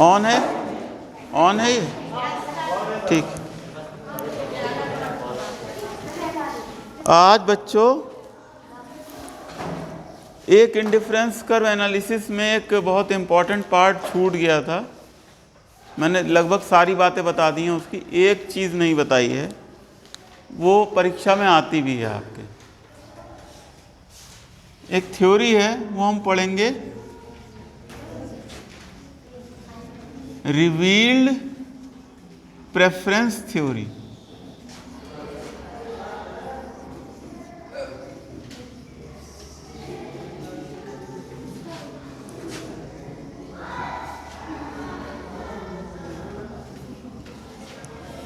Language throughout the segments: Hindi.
ऑन है, ऑन है ये, ठीक। आज बच्चों एक इंडिफरेंस कर्व एनालिसिस में एक बहुत इम्पॉर्टेंट पार्ट छूट गया था। मैंने लगभग सारी बातें बता दी हैं, उसकी एक चीज़ नहीं बताई है, वो परीक्षा में आती भी है आपके। एक थ्योरी है, वो हम पढ़ेंगे, रिवील्ड प्रेफरेंस थ्योरी।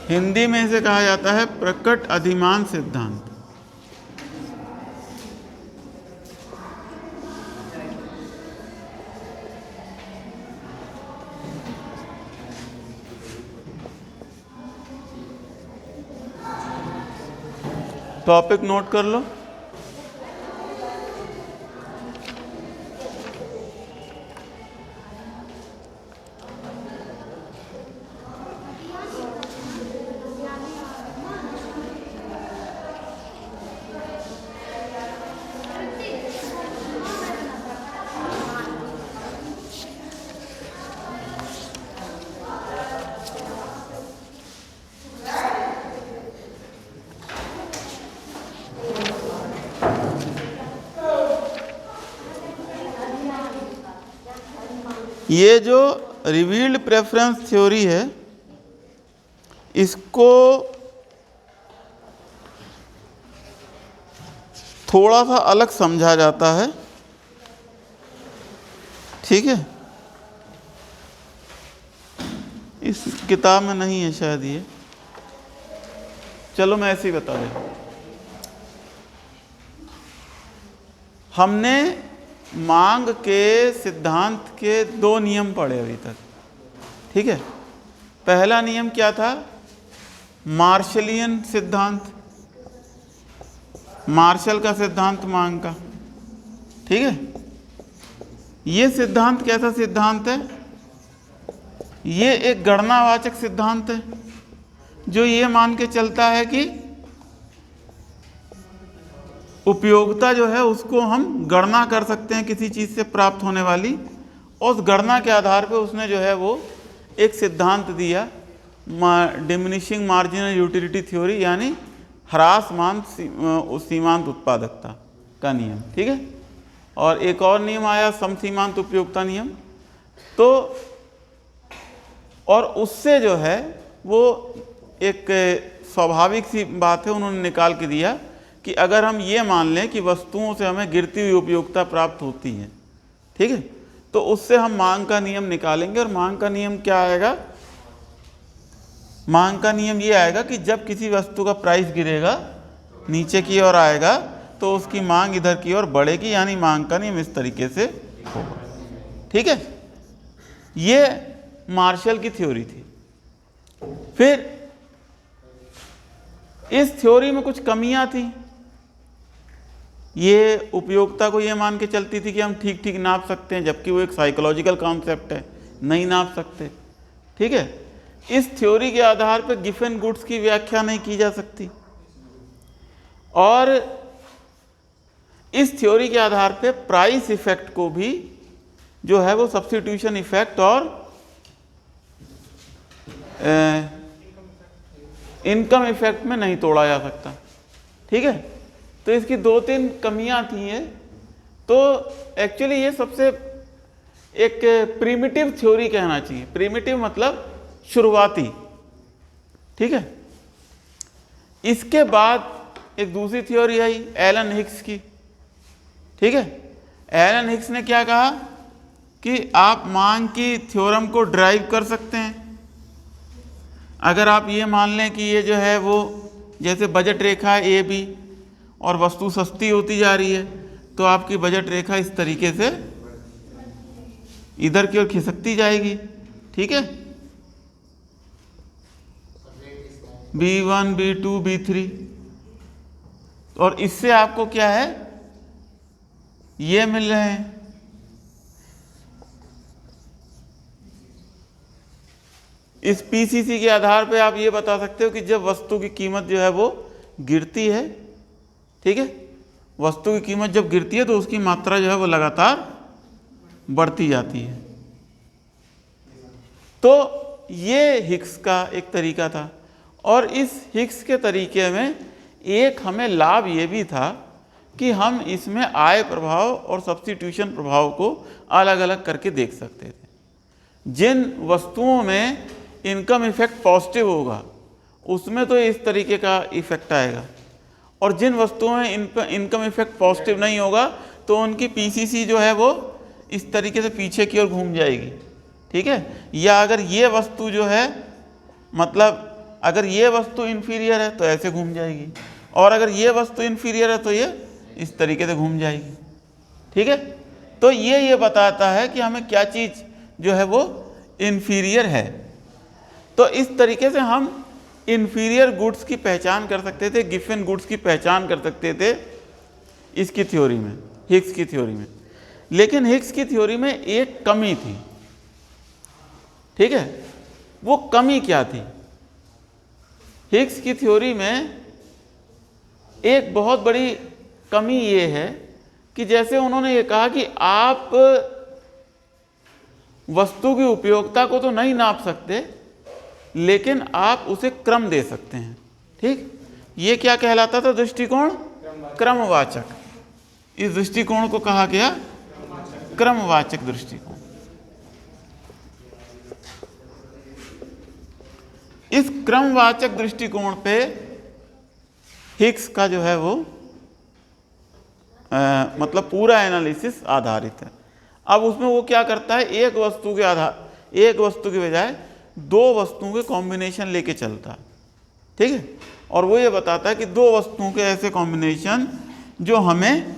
हिंदी में इसे कहा जाता है प्रकट अधिमान सिद्धांत। टॉपिक नोट कर लो। ये जो रिवील्ड प्रेफरेंस थ्योरी है, इसको थोड़ा सा अलग समझा जाता है, ठीक है। इस किताब में नहीं है शायद ये, चलो मैं ऐसे ही बता देता हूँ। हमने मांग के सिद्धांत के दो नियम पढ़े अभी तक, ठीक है। पहला नियम क्या था? मार्शलियन सिद्धांत, मार्शल का सिद्धांत मांग का, ठीक है। ये सिद्धांत कैसा सिद्धांत है? ये एक गणनावाचक सिद्धांत है, जो ये मान के चलता है कि उपयोगिता जो है उसको हम गणना कर सकते हैं किसी चीज़ से प्राप्त होने वाली, और उस गणना के आधार पे उसने जो है वो एक सिद्धांत दिया, डिमिनिशिंग मार्जिनल यूटिलिटी थ्योरी, यानी ह्रासमान सीमांत उत्पादकता का नियम, ठीक है। और एक और नियम आया सम सीमांत उपयोगिता नियम। तो और उससे जो है वो एक स्वाभाविक सी बात है, उन्होंने निकाल के दिया कि अगर हम ये मान लें कि वस्तुओं से हमें गिरती हुई उपयोगिता प्राप्त होती है, ठीक है, तो उससे हम मांग का नियम निकालेंगे। और मांग का नियम क्या आएगा? मांग का नियम ये आएगा कि जब किसी वस्तु का प्राइस गिरेगा, नीचे की ओर आएगा, तो उसकी मांग इधर की ओर बढ़ेगी, यानी मांग का नियम इस तरीके से होगा, ठीक है। ये मार्शल की थ्योरी थी। फिर इस थ्योरी में कुछ कमियां थी। ये उपयोगिता को ये मान के चलती थी कि हम ठीक ठीक नाप सकते हैं, जबकि वो एक साइकोलॉजिकल कॉन्सेप्ट है, नहीं नाप सकते, ठीक है। इस थ्योरी के आधार पर गिफन गुड्स की व्याख्या नहीं की जा सकती, और इस थ्योरी के आधार पर प्राइस इफेक्ट को भी जो है वो सब्स्टिट्यूशन इफेक्ट और इनकम इफेक्ट में नहीं तोड़ा जा सकता, ठीक है। तो इसकी दो तीन कमियां थी हैं। तो एक्चुअली ये सबसे एक प्रिमिटिव थ्योरी कहना चाहिए। प्रिमिटिव मतलब शुरुआती, ठीक है। इसके बाद एक दूसरी थ्योरी आई एलन हिक्स की, ठीक है। एलन हिक्स ने क्या कहा कि आप मांग की थ्योरम को ड्राइव कर सकते हैं। अगर आप ये मान लें कि ये जो है वो जैसे बजट रेखा है ए बी, और वस्तु सस्ती होती जा रही है, तो आपकी बजट रेखा इस तरीके से इधर की ओर खिसकती जाएगी, ठीक है। B1, B2, B3, और इससे आपको क्या है, ये मिल रहे हैं, इस पीसीसी के आधार पे आप ये बता सकते हो कि जब वस्तु की कीमत जो है वो गिरती है, ठीक है, वस्तु की कीमत जब गिरती है तो उसकी मात्रा जो है वो लगातार बढ़ती जाती है। तो ये हिग्स का एक तरीका था, और इस हिग्स के तरीके में एक हमें लाभ ये भी था कि हम इसमें आय प्रभाव और सब्स्टिट्यूशन प्रभाव को अलग अलग करके देख सकते थे। जिन वस्तुओं में इनकम इफेक्ट पॉजिटिव होगा उसमें तो इस तरीके का इफेक्ट आएगा, और जिन वस्तुओं में इनकम इफेक्ट पॉजिटिव नहीं होगा तो उनकी पीसीसी जो है वो इस तरीके से पीछे की ओर घूम जाएगी, ठीक है। या अगर ये वस्तु जो है, मतलब अगर ये वस्तु इन्फीरियर है तो ऐसे घूम जाएगी, और अगर ये वस्तु इन्फीरियर है तो ये इस तरीके से घूम जाएगी, ठीक है। तो ये बताता है कि हमें क्या चीज़ जो है वो इन्फीरियर है। तो इस तरीके से हम इन्फीरियर गुड्स की पहचान कर सकते थे, गिफन गुड्स की पहचान कर सकते थे इसकी थ्योरी में, हिग्स की थ्योरी में। लेकिन हिग्स की थ्योरी में एक कमी थी, ठीक है। वो कमी क्या थी? हिग्स की थ्योरी में एक बहुत बड़ी कमी ये है कि जैसे उन्होंने ये कहा कि आप वस्तु की उपयोगिता को तो नहीं नाप सकते, लेकिन आप उसे क्रम दे सकते हैं, ठीक। ये क्या कहलाता था? दृष्टिकोण क्रमवाचक। इस दृष्टिकोण को कहा गया क्रमवाचक दृष्टिकोण। इस क्रमवाचक दृष्टिकोण पे हिग्स का जो है वो मतलब पूरा एनालिसिस आधारित है। अब उसमें वो क्या करता है, एक वस्तु के बजाय दो वस्तुओं के कॉम्बिनेशन लेके चलता है, ठीक है। और वो ये बताता है कि दो वस्तुओं के ऐसे कॉम्बिनेशन जो हमें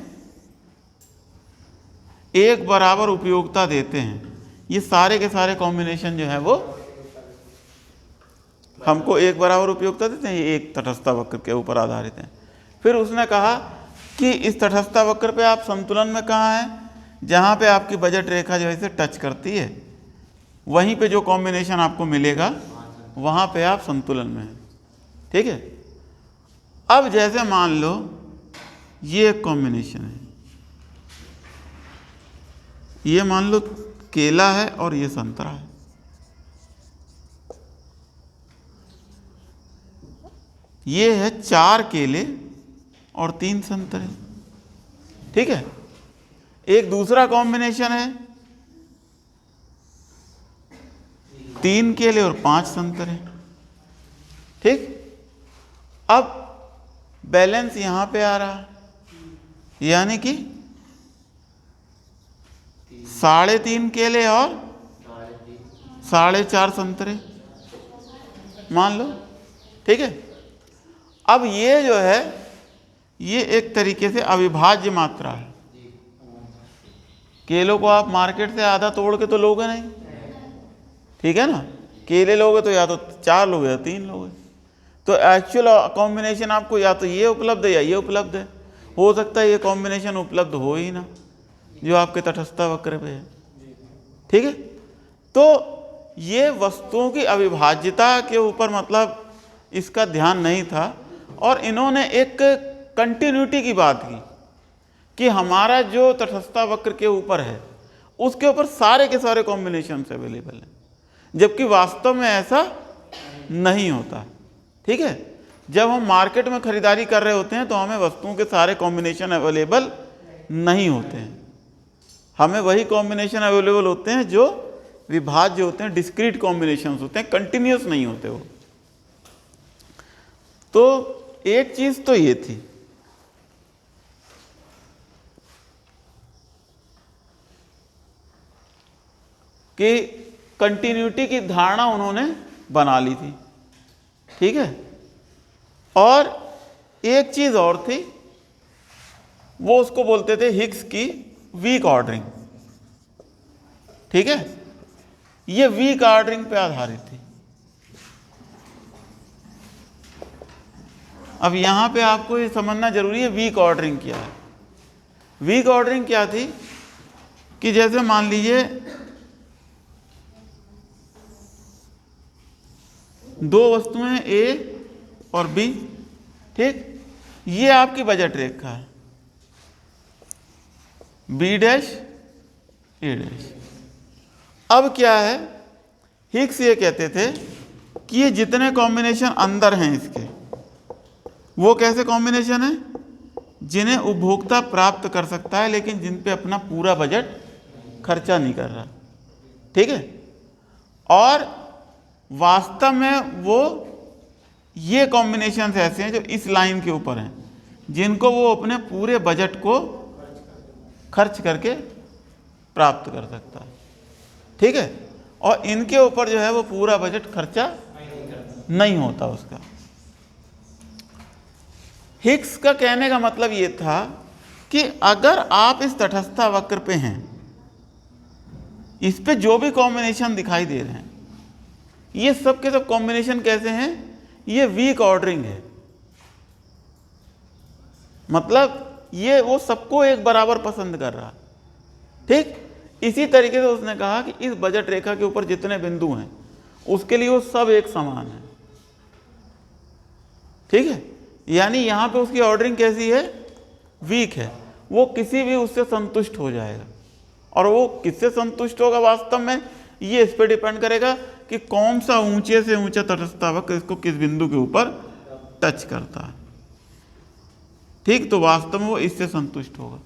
एक बराबर उपयोगिता देते हैं, ये सारे के सारे कॉम्बिनेशन जो है वो हमको एक बराबर उपयोगिता देते हैं, ये एक तटस्थता वक्र के ऊपर आधारित हैं। फिर उसने कहा कि इस तटस्थता वक्र पे आप संतुलन में कहाँ हैं? जहाँ पे आपकी बजट रेखा जो है टच करती है, वहीं पे जो कॉम्बिनेशन आपको मिलेगा वहाँ पे आप संतुलन में हैं, ठीक है। अब जैसे मान लो ये एक कॉम्बिनेशन है, ये मान लो केला है और ये संतरा है, ये है 4 केले और 3 संतरे, ठीक है। एक दूसरा कॉम्बिनेशन है 3 केले और 5 संतरे, ठीक। अब बैलेंस यहां पे आ रहा है, यानी कि 3.5 केले और 4.5 संतरे मान लो, ठीक है। अब ये जो है ये एक तरीके से अविभाज्य मात्रा है। केलों को आप मार्केट से आधा तोड़ के तो लोगे नहीं, ठीक है ना। केले लोगे तो या तो 4 लोगे या 3 लोगे, तो एक्चुअल कॉम्बिनेशन आपको या तो ये उपलब्ध है या ये उपलब्ध है। हो सकता है ये कॉम्बिनेशन उपलब्ध हो ही ना जो आपके तटस्थता वक्र पे है, ठीक है। तो ये वस्तुओं की अविभाज्यता के ऊपर मतलब इसका ध्यान नहीं था, और इन्होंने एक कंटिन्यूटी की बात की कि हमारा जो तटस्थता वक्र के ऊपर है उसके ऊपर सारे के सारे कॉम्बिनेशन अवेलेबल हैं, जबकि वास्तव में ऐसा नहीं होता, ठीक है। जब हम मार्केट में खरीदारी कर रहे होते हैं तो हमें वस्तुओं के सारे कॉम्बिनेशन अवेलेबल नहीं होते हैं, हमें वही कॉम्बिनेशन अवेलेबल होते हैं जो विभाज्य होते हैं, डिस्क्रीट कॉम्बिनेशंस होते हैं, कंटिन्यूस नहीं होते वो। तो एक चीज तो ये थी कि कंटिन्यूटी की धारणा उन्होंने बना ली थी, ठीक है। और एक चीज और थी, वो उसको बोलते थे हिग्स की वीक ऑर्डरिंग, ठीक है। ये वीक ऑर्डरिंग पे आधारित थी। अब यहां पे आपको ये समझना जरूरी है वीक ऑर्डरिंग क्या है। वीक ऑर्डरिंग क्या थी कि जैसे मान लीजिए दो वस्तुएं ए और बी, ठीक, ये आपकी बजट रेखा है, बी डैश ए डैश। अब क्या है, हिग्स ये कहते थे कि ये जितने कॉम्बिनेशन अंदर हैं इसके, वो कैसे कॉम्बिनेशन है, जिन्हें उपभोक्ता प्राप्त कर सकता है लेकिन जिन पे अपना पूरा बजट खर्चा नहीं कर रहा, ठीक है। और वास्तव में वो ये कॉम्बिनेशंस ऐसे हैं जो इस लाइन के ऊपर हैं, जिनको वो अपने पूरे बजट को खर्च करके प्राप्त कर सकता है, ठीक है। और इनके ऊपर जो है वो पूरा बजट खर्चा नहीं होता उसका। हिग्स का कहने का मतलब ये था कि अगर आप इस तटस्थ वक्र पे हैं, इस पे जो भी कॉम्बिनेशन दिखाई दे रहे हैं, ये सब के सब कॉम्बिनेशन कैसे हैं, ये वीक ऑर्डरिंग है, मतलब ये वो सबको एक बराबर पसंद कर रहा, ठीक। इसी तरीके से उसने कहा कि इस बजट रेखा के ऊपर जितने बिंदु हैं उसके लिए वो सब एक समान है, ठीक है। यानी यहां पे उसकी ऑर्डरिंग कैसी है, वीक है, वो किसी भी उससे संतुष्ट हो जाएगा। और वो किससे संतुष्ट होगा वास्तव में, ये इस पर डिपेंड करेगा कि कौन सा ऊंचे से ऊंचा तटस्थ वक्र इसको किस बिंदु के ऊपर टच करता है, ठीक। तो वास्तव में वो इससे संतुष्ट होगा।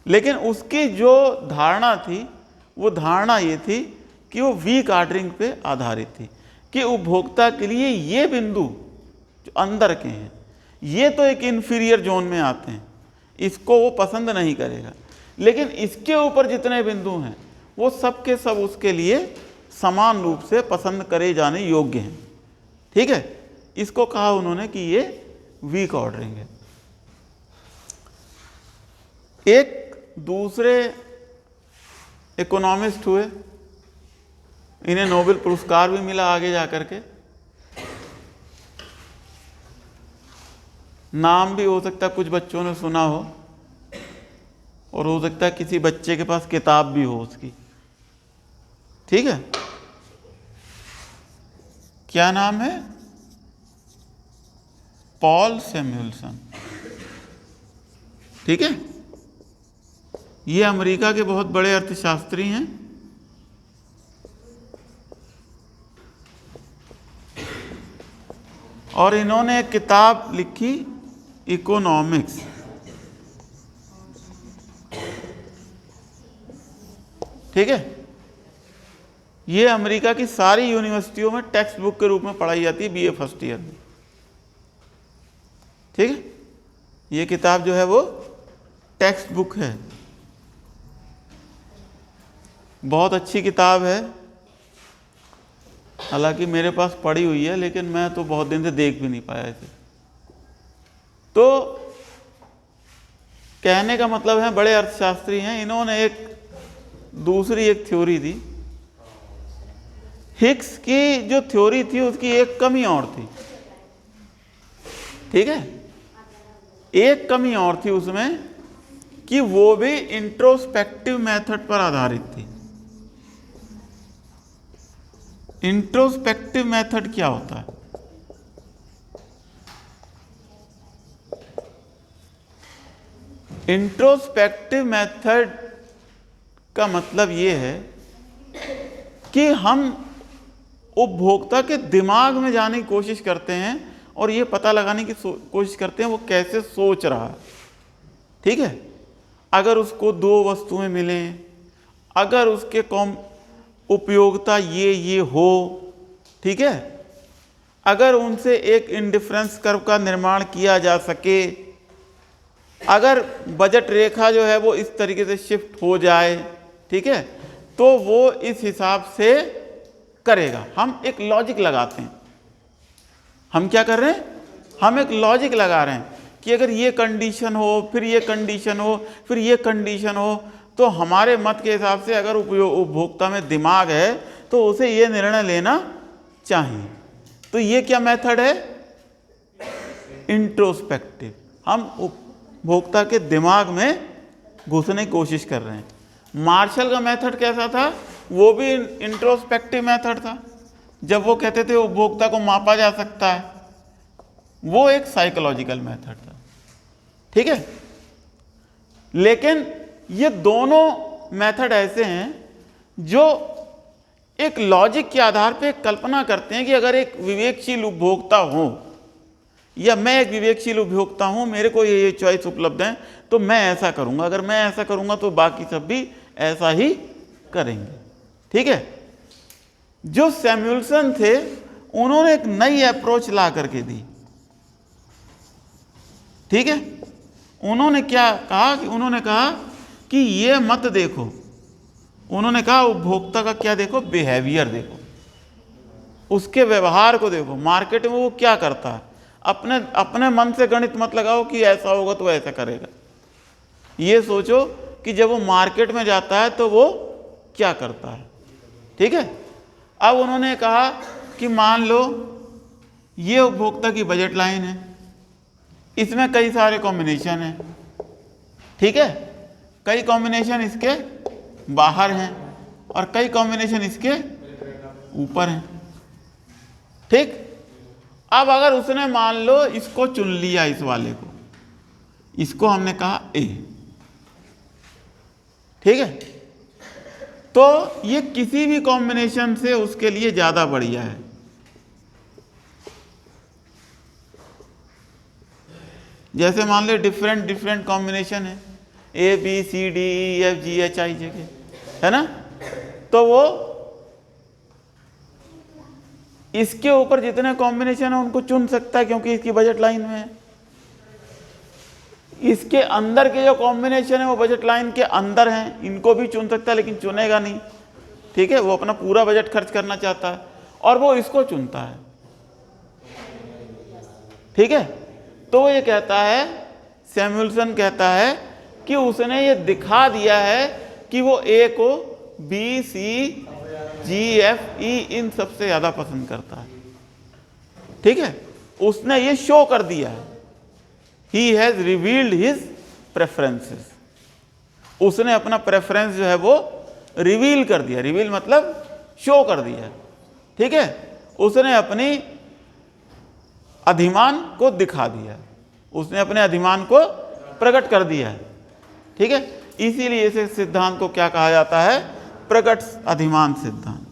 लेकिन उसकी जो धारणा थी, वो धारणा ये थी कि वो वीक ऑर्डरिंग पे आधारित थी, कि उपभोक्ता के लिए ये बिंदु जो अंदर के हैं, ये तो एक इंफीरियर जोन में आते हैं, इसको वो पसंद नहीं करेगा। लेकिन इसके ऊपर जितने बिंदु हैं वो सब के सब उसके लिए समान रूप से पसंद करे जाने योग्य हैं, ठीक है। इसको कहा उन्होंने कि ये वीक ऑर्डरिंग है। एक दूसरे इकोनॉमिस्ट हुए, इन्हें नोबेल पुरस्कार भी मिला आगे जाकर के, नाम भी हो सकता है कुछ बच्चों ने सुना हो, और हो सकता है किसी बच्चे के पास किताब भी हो उसकी, ठीक है। क्या नाम है, पॉल सैमुएल्सन, ठीक है। ये अमेरिका के बहुत बड़े अर्थशास्त्री हैं। और इन्होंने एक किताब लिखी, इकोनॉमिक्स, ठीक है। ये अमेरिका की सारी यूनिवर्सिटियों में टेक्स्ट बुक के रूप में पढ़ाई जाती है, बीए फर्स्ट ईयर में, ठीक है। ये किताब जो है वो टेक्स्ट बुक है, बहुत अच्छी किताब है। हालांकि मेरे पास पड़ी हुई है, लेकिन मैं तो बहुत दिन से देख भी नहीं पाया इसे। तो कहने का मतलब है, बड़े अर्थशास्त्री हैं, इन्होंने एक दूसरी एक थ्योरी दी। हिग्स की जो थ्योरी थी उसकी एक कमी और थी, ठीक है। एक कमी और थी उसमें कि वो भी इंट्रोस्पेक्टिव मेथड पर आधारित थी। इंट्रोस्पेक्टिव मेथड क्या होता है? इंट्रोस्पेक्टिव मेथड का मतलब ये है कि हम उपभोक्ता के दिमाग में जाने की कोशिश करते हैं और ये पता लगाने की कोशिश करते हैं वो कैसे सोच रहा है, ठीक है। अगर उसको दो वस्तुएं मिलें, अगर उसके उपयोगिता ये हो, ठीक है, अगर उनसे एक इंडिफरेंस कर्व का निर्माण किया जा सके, अगर बजट रेखा जो है वो इस तरीके से शिफ्ट हो जाए, ठीक है, तो वो इस हिसाब से करेगा। हम एक लॉजिक लगाते हैं। हम क्या कर रहे हैं? हम एक लॉजिक लगा रहे हैं कि अगर ये कंडीशन हो, फिर ये कंडीशन हो, फिर ये कंडीशन हो, तो हमारे मत के हिसाब से अगर उपभोक्ता में दिमाग है तो उसे ये निर्णय लेना चाहिए। तो ये क्या मेथड है? इंट्रोस्पेक्टिव। हम उपभोक्ता के दिमाग में घुसने की कोशिश कर रहे हैं। मार्शल का मेथड कैसा था? वो भी इंट्रोस्पेक्टिव मेथड था। जब वो कहते थे उपभोक्ता को मापा जा सकता है, वो एक साइकोलॉजिकल मेथड था, ठीक है। लेकिन ये दोनों मेथड ऐसे हैं जो एक लॉजिक के आधार पे कल्पना करते हैं कि अगर एक विवेकशील उपभोक्ता हो या मैं एक विवेकशील उपभोक्ता हूं, मेरे को ये चॉइस उपलब्ध है, तो मैं ऐसा करूंगा, अगर मैं ऐसा करूंगा तो बाकी सब भी ऐसा ही करेंगे, ठीक है। जो सैमुअल्सन थे उन्होंने एक नई अप्रोच ला करके दी, ठीक है। उन्होंने क्या कहा कि उन्होंने कहा कि ये मत देखो, उन्होंने कहा उपभोक्ता का क्या देखो, बिहेवियर देखो, उसके व्यवहार को देखो, मार्केट में वो क्या करता है। अपने अपने मन से गणित मत लगाओ कि ऐसा होगा तो ऐसा करेगा, ये सोचो कि जब वो मार्केट में जाता है तो वो क्या करता है, ठीक है। अब उन्होंने कहा कि मान लो ये उपभोक्ता की बजट लाइन है, इसमें कई सारे कॉम्बिनेशन हैं, ठीक है, कई कॉम्बिनेशन इसके बाहर हैं और कई कॉम्बिनेशन इसके ऊपर हैं, ठीक। अब अगर उसने मान लो इसको चुन लिया, इस वाले को, इसको हमने कहा ए, ठीक है, तो ये किसी भी कॉम्बिनेशन से उसके लिए ज्यादा बढ़िया है। जैसे मान लो डिफरेंट कॉम्बिनेशन है, A B C D E F G H I J K, है ना, तो वो इसके ऊपर जितने कॉम्बिनेशन है उनको चुन सकता है क्योंकि इसकी बजट लाइन में है। इसके अंदर के जो कॉम्बिनेशन है वो बजट लाइन के अंदर हैं, इनको भी चुन सकता है लेकिन चुनेगा नहीं, ठीक है। वो अपना पूरा बजट खर्च करना चाहता है और वो इसको चुनता है, ठीक है। तो वो ये कहता है, सैमुअल्सन कहता है कि उसने ये दिखा दिया है कि वो ए को बी सी जी एफ ई इन सबसे ज्यादा पसंद करता है, ठीक है। उसने ये शो कर दिया है, he has revealed his preferences, उसने अपना प्रेफरेंस जो है वो रिवील कर दिया, रिवील मतलब शो कर दिया, ठीक है। उसने अपनी अधिमान को दिखा दिया, उसने अपने अधिमान को प्रकट कर दिया है, ठीक है। इसीलिए इस सिद्धांत को क्या कहा जाता है, प्रकट अधिमान सिद्धांत,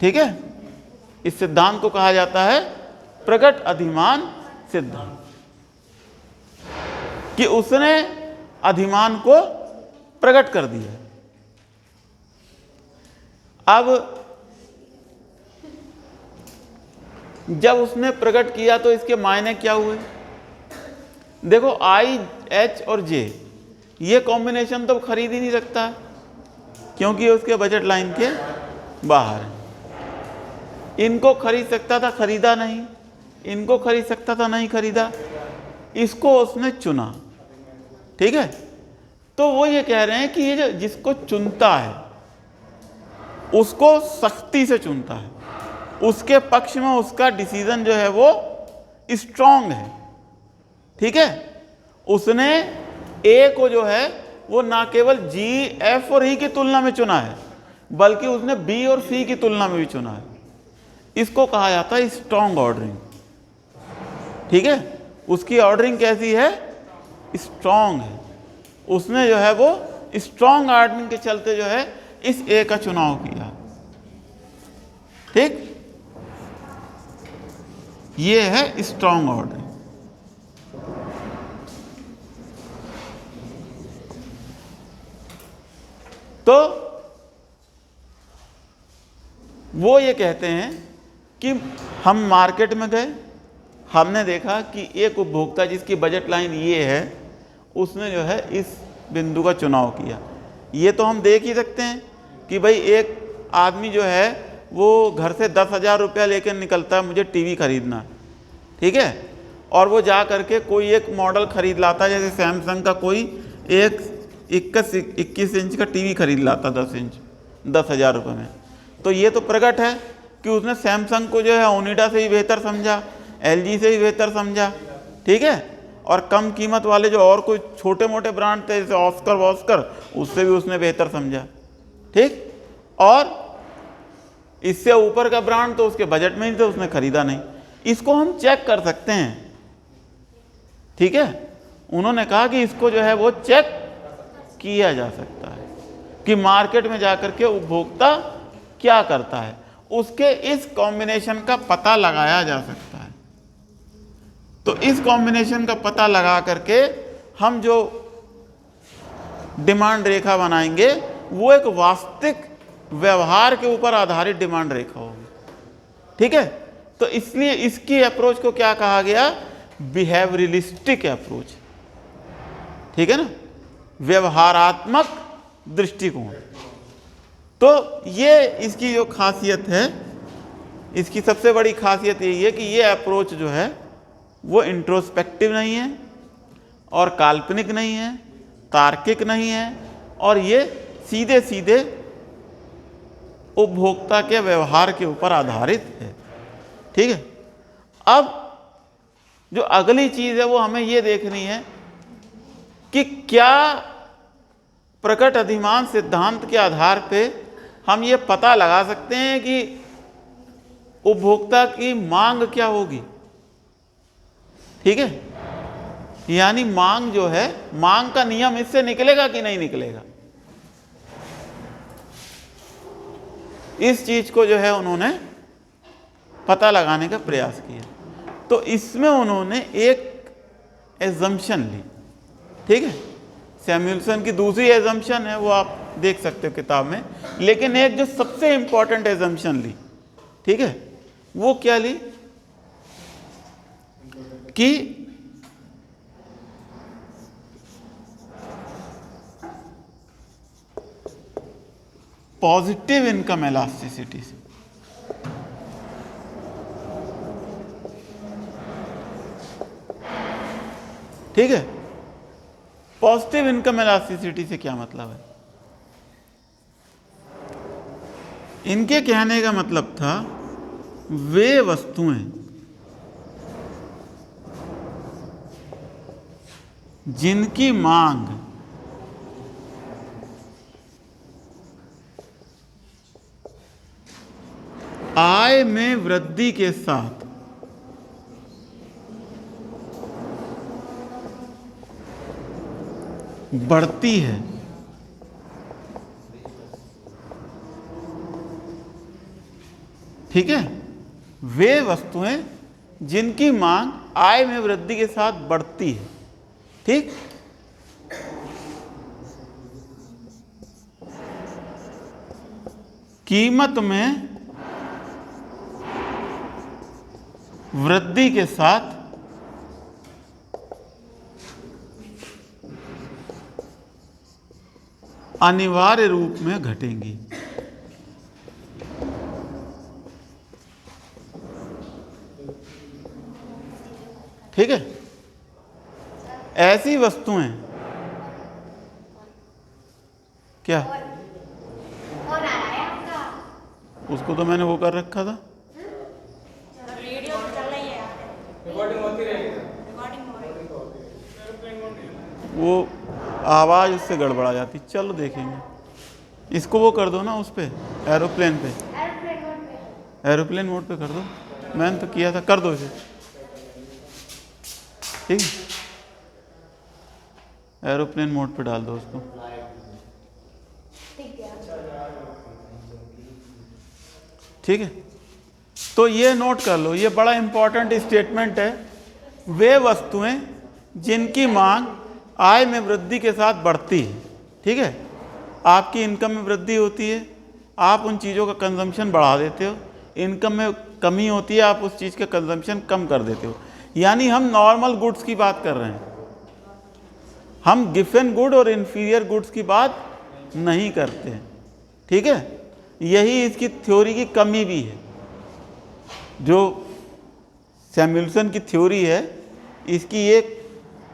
ठीक है। इस सिद्धांत को कहा जाता है प्रकट अधिमान सिद्धांत, कि उसने अधिमान को प्रकट कर दिया। अब जब उसने प्रकट किया तो इसके मायने क्या हुए, देखो आई एच और जे ये कॉम्बिनेशन तो खरीद ही नहीं सकता क्योंकि उसके बजट लाइन के बाहर है। इनको खरीद सकता था, खरीदा नहीं, इनको खरीद सकता था, नहीं खरीदा, इसको उसने चुना, ठीक है। तो वो ये कह रहे हैं कि ये जो जिसको चुनता है उसको सख्ती से चुनता है, उसके पक्ष में उसका डिसीजन जो है वो स्ट्रांग है, ठीक है। उसने ए को जो है वो ना केवल जी एफ और ई की तुलना में चुना है बल्कि उसने बी और सी की तुलना में भी चुना है। इसको कहा जाता है स्ट्रांग ऑर्डरिंग, ठीक है। उसकी ऑर्डरिंग कैसी है, स्ट्रांग है। उसने जो है वो स्ट्रांग ऑर्डरिंग के चलते जो है इस ए का चुनाव किया, ठीक। ये है स्ट्रांग ऑर्डरिंग। तो वो ये कहते हैं कि हम मार्केट में गए, हमने देखा कि एक उपभोक्ता जिसकी बजट लाइन ये है उसने जो है इस बिंदु का चुनाव किया। ये तो हम देख ही सकते हैं कि भाई एक आदमी जो है वो घर से 10,000 रुपया लेकर निकलता है, मुझे टीवी खरीदना है, ठीक है, और वो जा करके कोई एक मॉडल खरीद लाता है, जैसे सैमसंग का कोई एक 21 इंच का टीवी खरीद लाता 10 इंच 10,000 रुपये में। तो ये तो प्रकट है कि उसने सैमसंग को जो है ओनिडा से ही बेहतर समझा, एलजी से ही बेहतर समझा, ठीक है। और कम कीमत वाले जो और कोई छोटे मोटे ब्रांड थे जैसे ऑस्कर वॉस्कर, उससे भी उसने बेहतर समझा। ठीक, और इससे ऊपर का ब्रांड तो उसके बजट में ही था, उसने खरीदा नहीं। इसको हम चेक कर सकते हैं। ठीक है, उन्होंने कहा कि इसको जो है वो चेक किया जा सकता है कि मार्केट में जाकर के उपभोक्ता क्या करता है, उसके इस कॉम्बिनेशन का पता लगाया जा सकता है। तो इस कॉम्बिनेशन का पता लगा करके हम जो डिमांड रेखा बनाएंगे वो एक वास्तविक व्यवहार के ऊपर आधारित डिमांड रेखा होगी। ठीक है, तो इसलिए इसकी अप्रोच को क्या कहा गया? Behaviouristic approach. ठीक है ना, व्यवहारात्मक दृष्टिकोण। तो ये इसकी जो खासियत है, इसकी सबसे बड़ी खासियत यही है कि ये अप्रोच जो है वो इंट्रोस्पेक्टिव नहीं है और काल्पनिक नहीं है, तार्किक नहीं है, और ये सीधे सीधे उपभोक्ता के व्यवहार के ऊपर आधारित है। ठीक है, अब जो अगली चीज है वो हमें ये देखनी है कि क्या प्रकट अधिमान सिद्धांत के आधार पे हम ये पता लगा सकते हैं कि उपभोक्ता की मांग क्या होगी। ठीक है, यानी मांग जो है, मांग का नियम इससे निकलेगा कि नहीं निकलेगा, इस चीज को जो है उन्होंने पता लगाने का प्रयास किया। तो इसमें उन्होंने एक एजम्पशन ली। ठीक है, सैमुअल्सन की दूसरी एजम्पशन है, वो आप देख सकते हो किताब में, लेकिन एक जो सबसे इंपॉर्टेंट एजम्पशन ली, ठीक है, वो क्या ली कि पॉजिटिव इनकम इलास्टिसिटी से। ठीक है, पॉजिटिव इनकम इलास्टिसिटी से क्या मतलब है? इनके कहने का मतलब था वे वस्तुएं जिनकी मांग आय में वृद्धि के साथ बढ़ती है, ठीक है, वे वस्तुएं जिनकी मांग आय में वृद्धि के साथ बढ़ती है। ठीक, कीमत में वृद्धि के साथ अनिवार्य रूप में घटेंगी। ठीक है, ऐसी वस्तुएं क्या, और आ रहा है आपका, उसको तो मैंने वो कर रखा था, रेडियो तो चल रही है, रिकॉर्डिंग होती रहेगी, रिकॉर्डिंग हो रही है, वो आवाज उससे गड़बड़ा जाती। चलो देखेंगे, इसको वो कर दो ना उस पे, एरोप्लेन पे, एरोप्लेन मोड पे कर दो। मैंने तो किया था, कर दो इसे। ठीक है, एरोप्लेन मोड पे डाल दो उसको। ठीक है, तो ये नोट कर लो, ये बड़ा इंपॉर्टेंट स्टेटमेंट है। वे वस्तुएं जिनकी मांग आय में वृद्धि के साथ बढ़ती है। ठीक है, आपकी इनकम में वृद्धि होती है, आप उन चीज़ों का कंजम्पशन बढ़ा देते हो, इनकम में कमी होती है, आप उस चीज़ का कंजम्पशन कम कर देते हो। यानी हम नॉर्मल गुड्स की बात कर रहे हैं, हम गिवन गुड और इन्फीरियर गुड्स की बात नहीं करते हैं। ठीक है, यही इसकी थ्योरी की कमी भी है। जो सैमुअल्सन की थ्योरी है, इसकी एक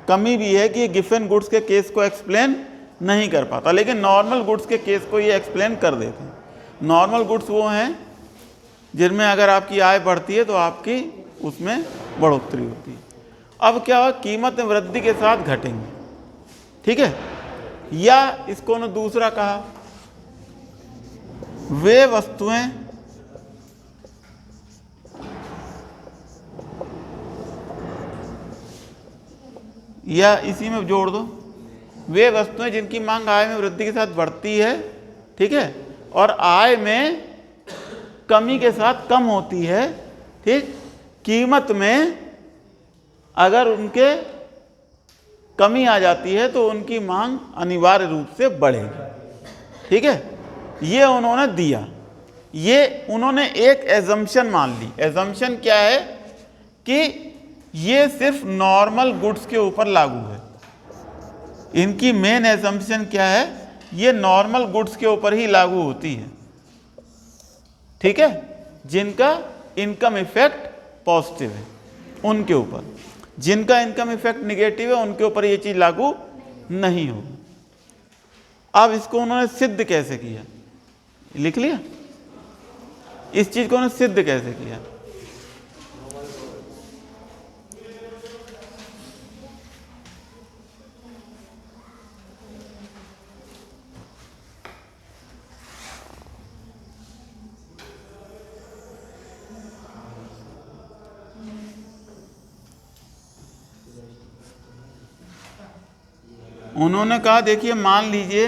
कमी भी है कि ये गिवन गुड्स के केस को एक्सप्लेन नहीं कर पाता, लेकिन नॉर्मल गुड्स के केस को ये एक्सप्लेन कर देते हैं। नॉर्मल गुड्स वो हैं जिनमें अगर आपकी आय बढ़ती है तो आपकी उसमें बढ़ोतरी होती है, अब क्या हुआ, कीमत में वृद्धि के साथ घटेंगे, ठीक है। या इसको ने दूसरा कहा, वे वस्तुएं या इसी में जोड़ दो, वे वस्तुएं जिनकी मांग आय में वृद्धि के साथ बढ़ती है, ठीक है, और आय में कमी के साथ कम होती है, ठीक। कीमत में अगर उनके कमी आ जाती है तो उनकी मांग अनिवार्य रूप से बढ़ेगी, ठीक है। ये उन्होंने दिया, ये उन्होंने एक एजम्पशन मान ली। एजम्पशन क्या है कि ये सिर्फ नॉर्मल गुड्स के ऊपर लागू है। इनकी मेन एजम्पशन क्या है, ये नॉर्मल गुड्स के ऊपर ही लागू होती है, ठीक है। जिनका इनकम इफेक्ट पॉजिटिव है उनके ऊपर, जिनका इनकम इफेक्ट निगेटिव है उनके ऊपर ये चीज लागू नहीं होगी। अब इसको उन्होंने सिद्ध कैसे किया, लिख लिया। इस चीज को उन्होंने सिद्ध कैसे किया, उन्होंने कहा देखिए मान लीजिए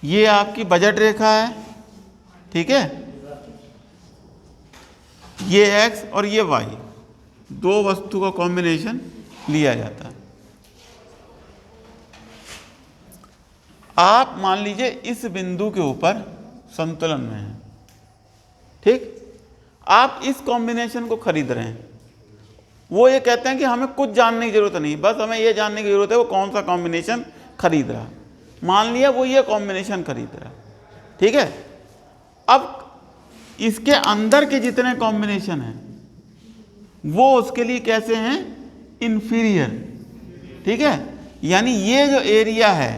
ये आपकी बजट रेखा है, ठीक है। ये x और ये y, दो वस्तु का कॉम्बिनेशन लिया जाता है। आप मान लीजिए इस बिंदु के ऊपर संतुलन में हैं, ठीक। आप इस कॉम्बिनेशन को खरीद रहे हैं। वो ये कहते हैं कि हमें कुछ जानने की जरूरत नहीं, बस हमें ये जानने की जरूरत है वो कौन सा कॉम्बिनेशन खरीद रहा। मान लिया वो ये कॉम्बिनेशन खरीद रहा, ठीक है। अब इसके अंदर के जितने कॉम्बिनेशन हैं वो उसके लिए कैसे हैं, इंफीरियर, ठीक है। यानी ये जो एरिया है,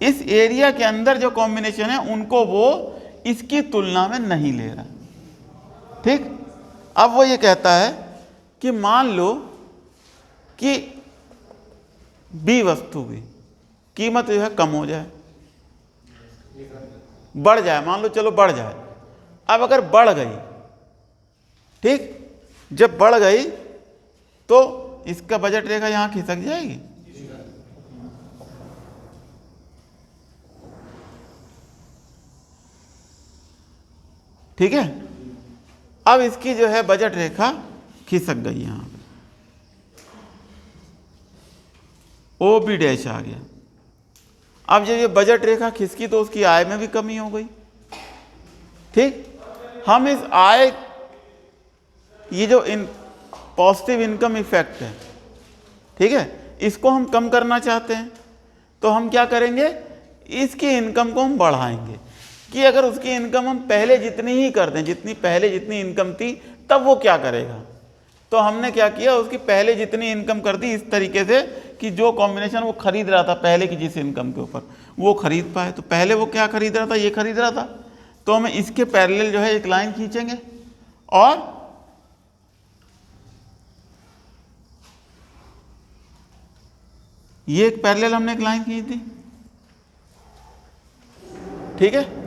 इस एरिया के अंदर जो कॉम्बिनेशन है उनको वो इसकी तुलना में नहीं ले रहा, ठीक। अब वो ये कहता है कि मान लो कि बी वस्तु की कीमत जो है कम हो जाए, बढ़ जाए, मान लो चलो बढ़ जाए। अब अगर बढ़ गई, ठीक, जब बढ़ गई तो इसका बजट रेखा यहां खिसक जाएगी, ठीक है। अब इसकी जो है बजट रेखा खिसक गई, यहां पे ओ बी डैश आ गया। अब जब ये बजट रेखा खिसकी तो उसकी आय में भी कमी हो गई, ठीक। हम इस आय, ये जो पॉजिटिव इनकम इफेक्ट है, ठीक है, इसको हम कम करना चाहते हैं तो हम क्या करेंगे, इसकी इनकम को हम बढ़ाएंगे। कि अगर उसकी इनकम हम पहले जितनी ही कर दें, पहले जितनी इनकम थी, तब वो क्या करेगा। तो हमने क्या किया, उसकी पहले जितनी इनकम कर दी इस तरीके से कि जो कॉम्बिनेशन वो खरीद रहा था पहले की जिस इनकम के ऊपर वो खरीद पाए। तो पहले वो क्या खरीद रहा था, ये खरीद रहा था, तो हमें इसके पैरेलल जो है एक लाइन खींचेंगे और ये एक पैरेलल हमने एक लाइन खींच दी, ठीक है।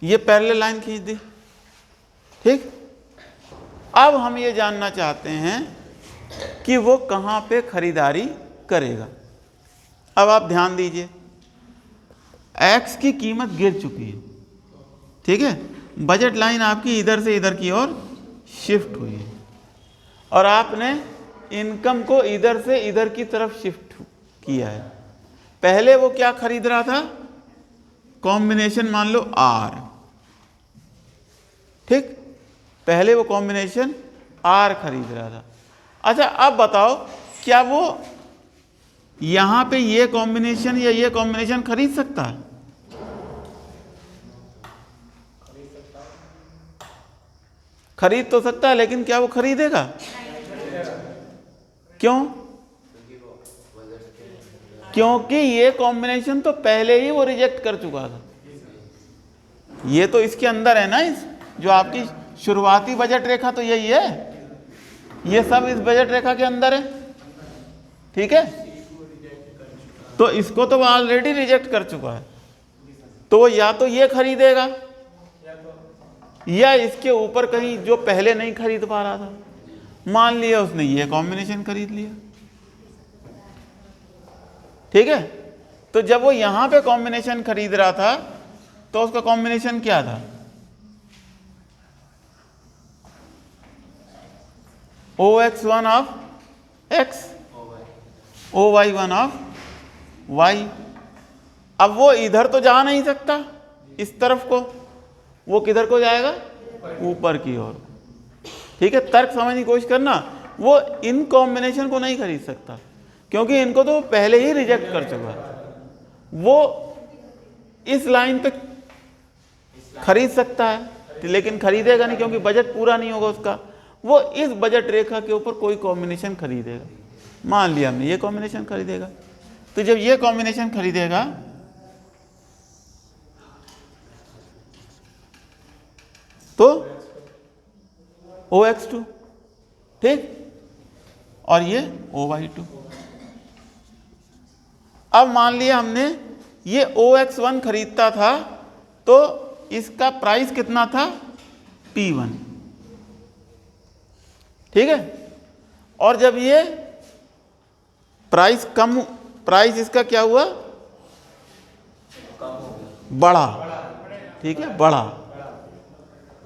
ये पैरेलल लाइन खींच दी, ठीक। अब हम ये जानना चाहते हैं कि वो कहां पे खरीदारी करेगा। अब आप ध्यान दीजिए, x की कीमत गिर चुकी है, ठीक है। बजट लाइन आपकी इधर से इधर की ओर शिफ्ट हुई है और आपने इनकम को इधर से इधर की तरफ शिफ्ट किया है। पहले वो क्या खरीद रहा था, कॉम्बिनेशन मान लो R, ठीक। पहले वो कॉम्बिनेशन R खरीद रहा था। अच्छा अब बताओ, क्या वो यहां पे ये कॉम्बिनेशन या ये कॉम्बिनेशन खरीद सकता है? खरीद तो सकता है, लेकिन क्या वो खरीदेगा? क्यों? क्योंकि ये कॉम्बिनेशन तो पहले ही वो रिजेक्ट कर चुका था। ये तो इसके अंदर है ना, इस जो आपकी शुरुआती बजट रेखा तो यही है, ये सब इस बजट रेखा के अंदर है, ठीक है। तो इसको तो वो ऑलरेडी रिजेक्ट कर चुका है, तो वो या तो ये खरीदेगा या इसके ऊपर कहीं जो पहले नहीं खरीद पा रहा था, मान लिया उसने ये कॉम्बिनेशन खरीद लिया, ठीक है। तो जब वो यहां पे कॉम्बिनेशन खरीद रहा था तो उसका कॉम्बिनेशन क्या था, OX1 of X, OY1 of Y। अब वो इधर तो जा नहीं सकता, इस तरफ को, वो किधर को जाएगा, ऊपर की ओर, ठीक है। तर्क समझने की कोशिश करना, वो इन कॉम्बिनेशन को नहीं खरीद सकता क्योंकि इनको तो पहले ही रिजेक्ट कर चुका है। वो इस लाइन पे खरीद सकता है लेकिन खरीदेगा नहीं क्योंकि बजट पूरा नहीं होगा उसका। वो इस बजट रेखा के ऊपर कोई कॉम्बिनेशन खरीदेगा, मान लिया हमने ये कॉम्बिनेशन खरीदेगा। तो जब ये कॉम्बिनेशन खरीदेगा तो OX2, ठीक, और ये OY2। अब मान लिया हमने ये OX1 खरीदता था तो इसका प्राइस कितना था, P1, ठीक है। और जब ये प्राइस इसका क्या हुआ, बढ़ा, ठीक है,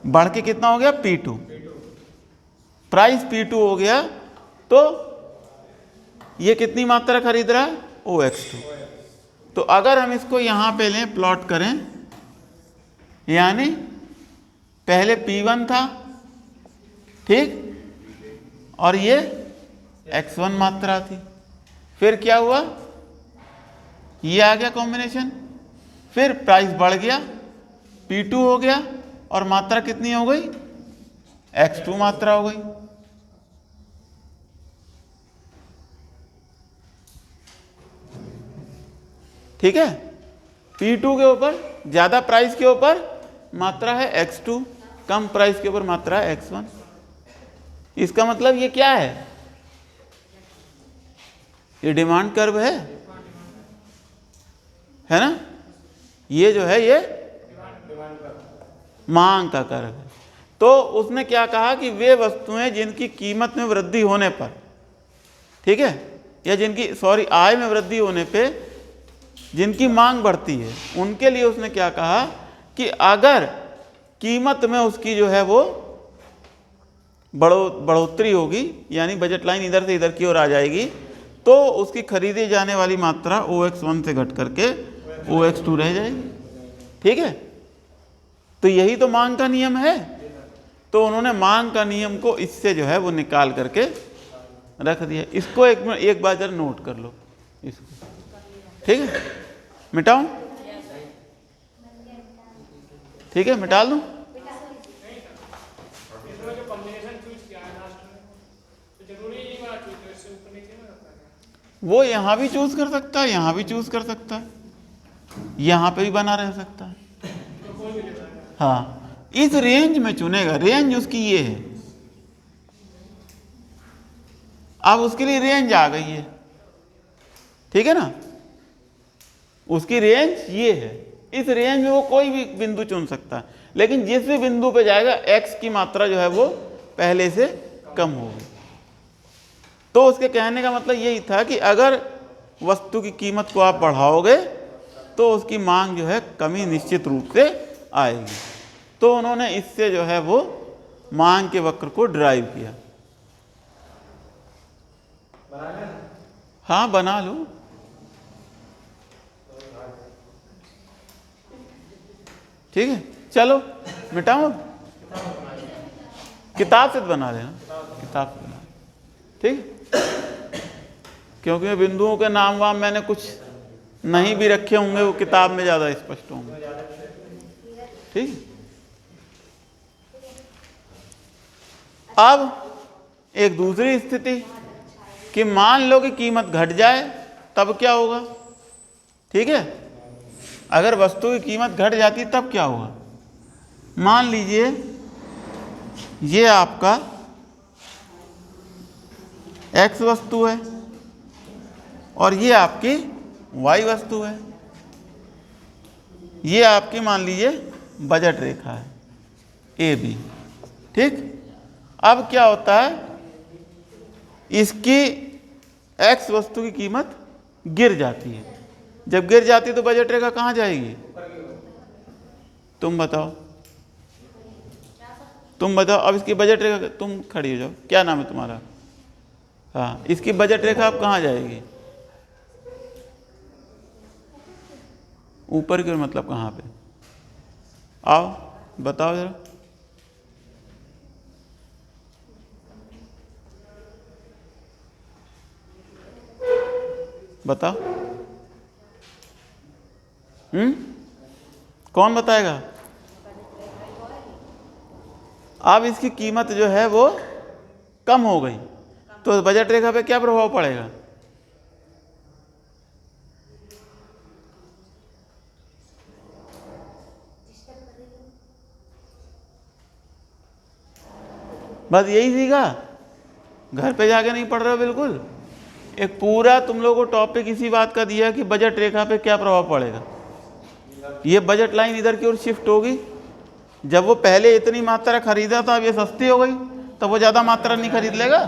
बढ़ के कितना हो गया, P2, प्राइस P2 हो गया, तो ये कितनी मात्रा खरीद रहा है, OX2। तो अगर हम इसको यहां पे लें, प्लॉट करें, यानी पहले P1 था, ठीक, और ये X1 मात्रा थी, फिर क्या हुआ, ये आ गया कॉम्बिनेशन, फिर प्राइस बढ़ गया, P2 हो गया, और मात्रा कितनी हो गई, X2 मात्रा हो गई। ठीक है, P2 के ऊपर ज्यादा प्राइस के ऊपर मात्रा है X2, कम प्राइस के ऊपर मात्रा है X1। इसका मतलब ये क्या है, ये डिमांड कर्व है ना, ये जो है ये मांग का कर्व है। तो उसने क्या कहा कि वे वस्तुएं जिनकी कीमत में वृद्धि होने पर, ठीक है, या जिनकी आय में वृद्धि होने पे जिनकी मांग बढ़ती है, उनके लिए उसने क्या कहा कि अगर कीमत में उसकी जो है वो बढ़ोतरी होगी, यानी बजट लाइन इधर से इधर की ओर आ जाएगी, तो उसकी खरीदी जाने वाली मात्रा OX1 से घट करके OX2 रह जाएगी, ठीक है। तो यही तो मांग का नियम है। तो उन्होंने मांग का नियम को इससे जो है वो निकाल करके रख दिया। इसको एक बार जरा नोट कर लो इसको, ठीक है, मिटाऊं, ठीक है, मिटा दूं। वो यहां भी चूज कर सकता है, यहां भी चूज कर सकता है, यहां पे भी बना रह सकता है। हाँ, इस रेंज में चुनेगा, रेंज उसकी ये है। अब उसके लिए रेंज आ गई है, ठीक है ना, उसकी रेंज ये है। इस रेंज में वो कोई भी बिंदु चुन सकता है, लेकिन जिस भी बिंदु पे जाएगा X की मात्रा जो है वो पहले से कम होगी। तो उसके कहने का मतलब यही था कि अगर वस्तु की कीमत को आप बढ़ाओगे तो उसकी मांग जो है कमी निश्चित रूप से आएगी। तो उन्होंने इससे जो है वो मांग के वक्र को ड्राइव किया। हाँ, बना लो, ठीक है। चलो मिटाओ, किताब से बना लेना, किताब से बना, ठीक, क्योंकि बिंदुओं के नाम वाम मैंने कुछ नहीं भी रखे होंगे, वो किताब में ज्यादा स्पष्ट होंगे, ठीक। अब एक दूसरी स्थिति कि मान लो कि कीमत घट जाए तब क्या होगा, ठीक है। अगर वस्तु की कीमत घट जाती तब क्या होगा। मान लीजिए ये आपका x वस्तु है और ये आपकी y वस्तु है, ये आपकी मान लीजिए बजट रेखा है ए बी, ठीक। अब क्या होता है, इसकी x वस्तु की कीमत गिर जाती है। जब गिर जाती है तो बजट रेखा कहाँ जाएगी, तुम बताओ, तुम बताओ। अब इसकी बजट रेखा, तुम खड़ी हो जाओ, क्या नाम है तुम्हारा, हाँ, इसकी बजट रेखा अब कहाँ जाएगी, ऊपर की ओर, मतलब कहाँ पे, आओ बताओ जरा। बताओ, कौन बताएगा। अब इसकी कीमत जो है वो कम हो गई तो बजट रेखा पे क्या प्रभाव पड़ेगा, बस यही सीखा, घर पे जाके नहीं पढ़ रहे हो बिल्कुल। एक पूरा तुम लोगों को टॉपिक इसी बात का दिया कि बजट रेखा पे क्या प्रभाव पड़ेगा। ये बजट लाइन इधर की ओर शिफ्ट होगी, जब वो पहले इतनी मात्रा खरीदा था अब ये सस्ती हो गई तो वो ज़्यादा मात्रा नहीं खरीद लेगा,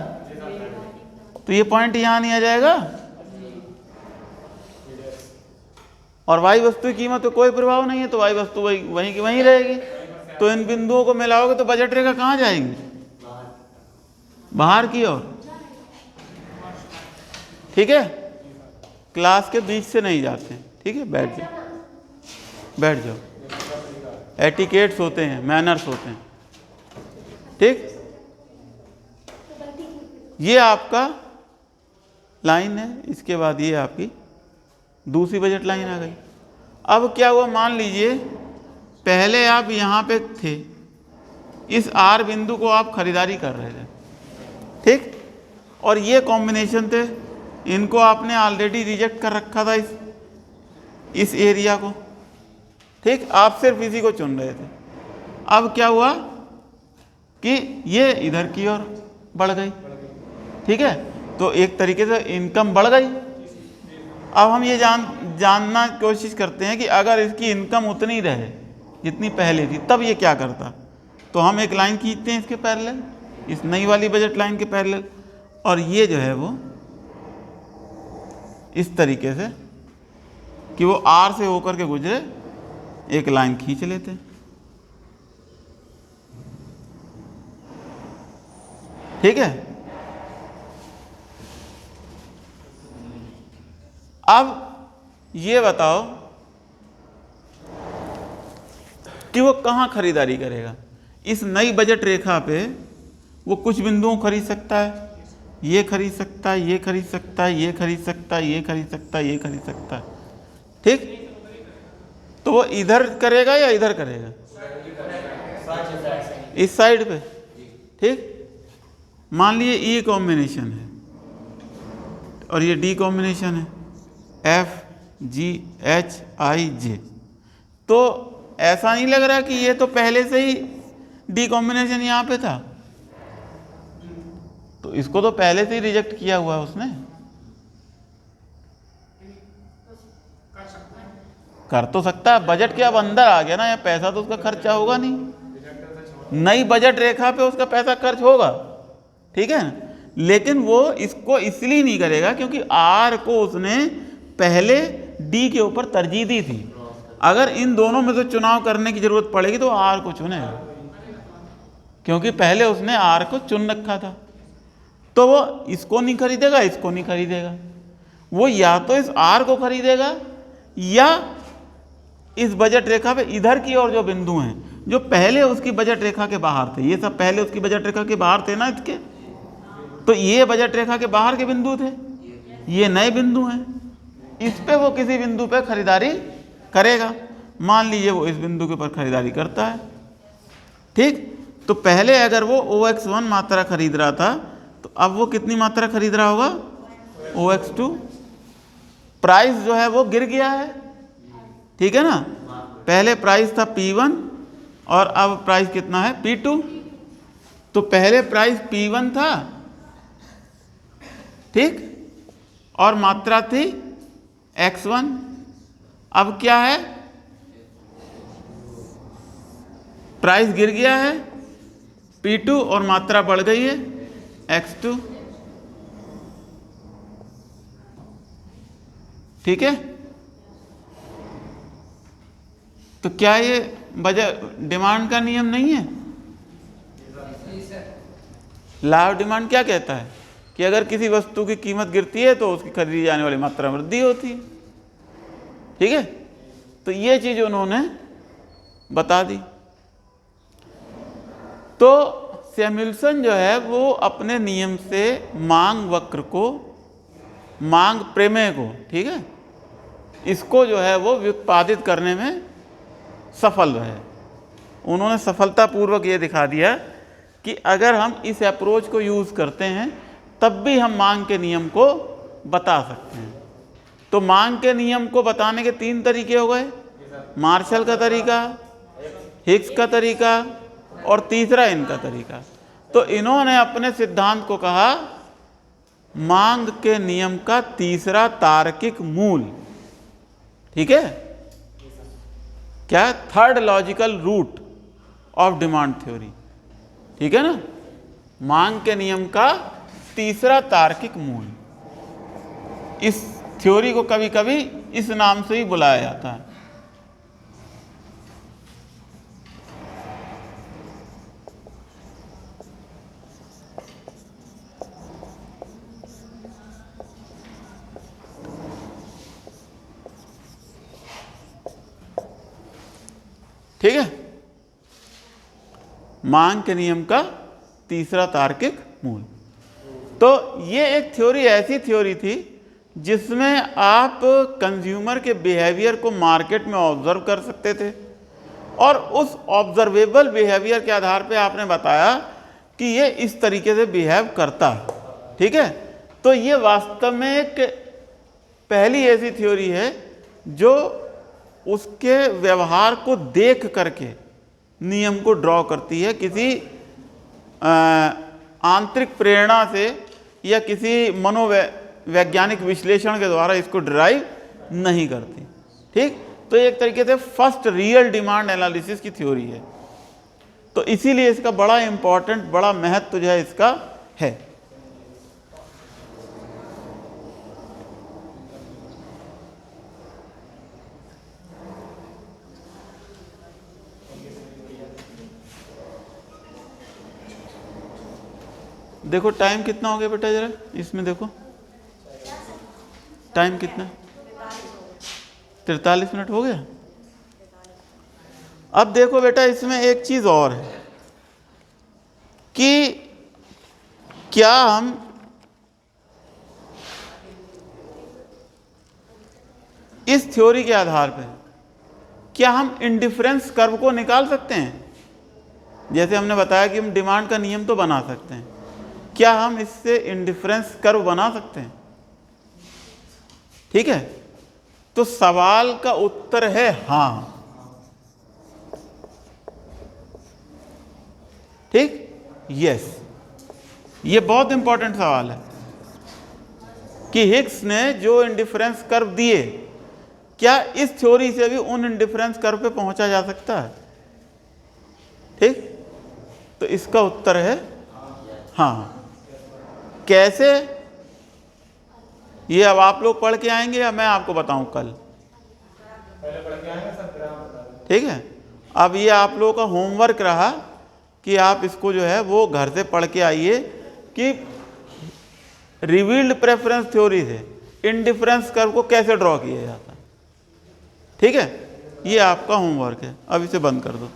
तो ये पॉइंट यहाँ नहीं आ जाएगा। और वाई वस्तु की कीमत पे कोई प्रभाव नहीं है तो वाई वस्तु वहीं की वहीं रहेगी। तो इन बिंदुओं को मिलाओगे तो बजट रेखा कहाँ जाएगी, बाहर की ओर, ठीक है। क्लास के बीच से नहीं जाते, ठीक है। बैठ जाओ, बैठ जाओ, एटिकेट्स होते हैं, मैनर्स होते हैं, ठीक। ये आपका लाइन है, इसके बाद ये आपकी दूसरी बजट लाइन आ गई। अब क्या हुआ, मान लीजिए पहले आप यहाँ पे थे, इस आर बिंदु को आप खरीदारी कर रहे थे, ठीक, और ये कॉम्बिनेशन थे, इनको आपने ऑलरेडी रिजेक्ट कर रखा था इस एरिया को, ठीक। आप सिर्फ इसी को चुन रहे थे। अब क्या हुआ कि ये इधर की ओर बढ़ गई, ठीक है। तो एक तरीके से इनकम बढ़ गई। अब हम ये जानना कोशिश करते हैं कि अगर इसकी इनकम उतनी रहे जितनी पहले थी तब ये क्या करता। तो हम एक लाइन खींचते हैं इसके पैरेलल, इस नई वाली बजट लाइन के पैरेलल, और ये जो है वो इस तरीके से कि वो आर से होकर के गुजरे, एक लाइन खींच लेते हैं, ठीक है। अब ये बताओ कि वो कहाँ खरीदारी करेगा। इस नई बजट रेखा पे वो कुछ बिंदुओं को खरीद सकता है, ये खरीद सकता है, ये खरीद सकता है, ये खरीद सकता है, ये खरीद सकता है, ये खरीद सकता है, ठीक। तो वो इधर करेगा या इधर करेगा, इस साइड पे, ठीक। मान लीजिए ई कॉम्बिनेशन है और ये डी कॉम्बिनेशन है, एफ जी एच आई जे। तो ऐसा नहीं लग रहा कि ये तो पहले से ही डी कॉम्बिनेशन यहाँ पे था, तो इसको तो पहले से ही रिजेक्ट किया हुआ है उसने। कर तो सकता है, बजट के अब अंदर आ गया ना, या पैसा तो उसका खर्चा होगा नहीं, नई बजट रेखा पे उसका पैसा खर्च होगा, ठीक है। लेकिन वो इसको इसलिए नहीं करेगा क्योंकि आर को उसने पहले डी के ऊपर तरजीह दी थी। अगर इन दोनों में से चुनाव करने की जरूरत पड़ेगी तो आर को चुनेगा, क्योंकि पहले उसने आर को चुन रखा था। तो वो इसको नहीं खरीदेगा, इसको नहीं खरीदेगा, वो या तो इस आर को खरीदेगा या इस बजट रेखा पे इधर की ओर जो बिंदु हैं जो पहले उसकी बजट रेखा के बाहर थे, ये सब पहले उसकी बजट रेखा के बाहर थे ना इसके, तो ये बजट रेखा के बाहर के बिंदु थे, ये नए बिंदु हैं, इस पे वो किसी बिंदु पे खरीदारी करेगा। मान लीजिए वो इस बिंदु के ऊपर खरीदारी करता है, ठीक। तो पहले अगर वो OX1 मात्रा खरीद रहा था तो अब वो कितनी मात्रा खरीद रहा होगा, OX2, प्राइस जो है वो गिर गया है, ठीक है ना। पहले प्राइस था P1 और अब प्राइस कितना है P2। तो पहले प्राइस P1 था, ठीक, और मात्रा थी X1। अब क्या है, प्राइस गिर गया है P2 और मात्रा बढ़ गई है X2, ठीक है। तो क्या ये डिमांड का नियम नहीं है? लॉ ऑफ डिमांड क्या कहता है कि अगर किसी वस्तु की कीमत गिरती है तो उसकी खरीदी जाने वाली मात्रा में वृद्धि होती है, ठीक है। तो ये चीज उन्होंने बता दी। तो सैमुअल्सन जो है वो अपने नियम से मांग वक्र को, मांग प्रमेय को, ठीक है, इसको जो है वो व्युत्पादित करने में सफल रहे। उन्होंने सफलतापूर्वक ये दिखा दिया कि अगर हम इस अप्रोच को यूज़ करते हैं तब भी हम मांग के नियम को बता सकते हैं। तो मांग के नियम को बताने के 3 तरीके हो गए, मार्शल का तरीका, हिग्स का तरीका और तीसरा इनका तरीका। तो इन्होंने अपने सिद्धांत को कहा मांग के नियम का तीसरा तार्किक मूल, ठीक है, क्या, third logical root of demand theory, ठीक है ना। मांग के नियम का तीसरा तार्किक मूल, इस थ्योरी को कभी कभी इस नाम से ही बुलाया जाता है। ठीक है, मांग के नियम का तीसरा तार्किक मूल। तो ये एक थ्योरी, ऐसी थ्योरी थी जिसमें आप कंज्यूमर के बिहेवियर को मार्केट में ऑब्जर्व कर सकते थे और उस ऑब्जर्वेबल बिहेवियर के आधार पे आपने बताया कि ये इस तरीके से बिहेव करता है, ठीक है। तो ये वास्तव में एक पहली ऐसी थ्योरी है जो उसके व्यवहार को देख करके नियम को ड्रॉ करती है, किसी आंतरिक प्रेरणा से या किसी मनोवैज्ञानिक विश्लेषण के द्वारा इसको ड्राइव नहीं करती, ठीक। तो एक तरीके से फर्स्ट रियल डिमांड एनालिसिस की थ्योरी है। तो इसीलिए इसका बड़ा इंपॉर्टेंट, बड़ा महत्व जो है इसका है। देखो टाइम कितना हो गया बेटा, जरा इसमें देखो टाइम कितना, 43 मिनट हो गया। अब देखो बेटा इसमें एक चीज और है कि क्या हम इस थ्योरी के आधार पर क्या हम इंडिफरेंस कर्व को निकाल सकते हैं। जैसे हमने बताया कि हम डिमांड का नियम तो बना सकते हैं, क्या हम इससे इंडिफरेंस कर्व बना सकते हैं, ठीक है। तो सवाल का उत्तर है हाँ, ठीक, यस। ये बहुत इंपॉर्टेंट सवाल है कि हिग्स ने जो इंडिफरेंस कर्व दिए, क्या इस थ्योरी से भी उन इंडिफरेंस कर्व पे पहुंचा जा सकता है, ठीक। तो इसका उत्तर है हाँ। कैसे, ये अब आप लोग पढ़ के आएंगे या मैं आपको बताऊं कल, ठीक है। अब ये आप लोगों का होमवर्क रहा कि आप इसको जो है वो घर से पढ़ के आइए कि रिवील्ड प्रेफरेंस थ्योरी से इंडिफरेंस कर्व को कैसे ड्रॉ किया जाता है, ठीक है। ये आपका होमवर्क है। अब इसे बंद कर दो।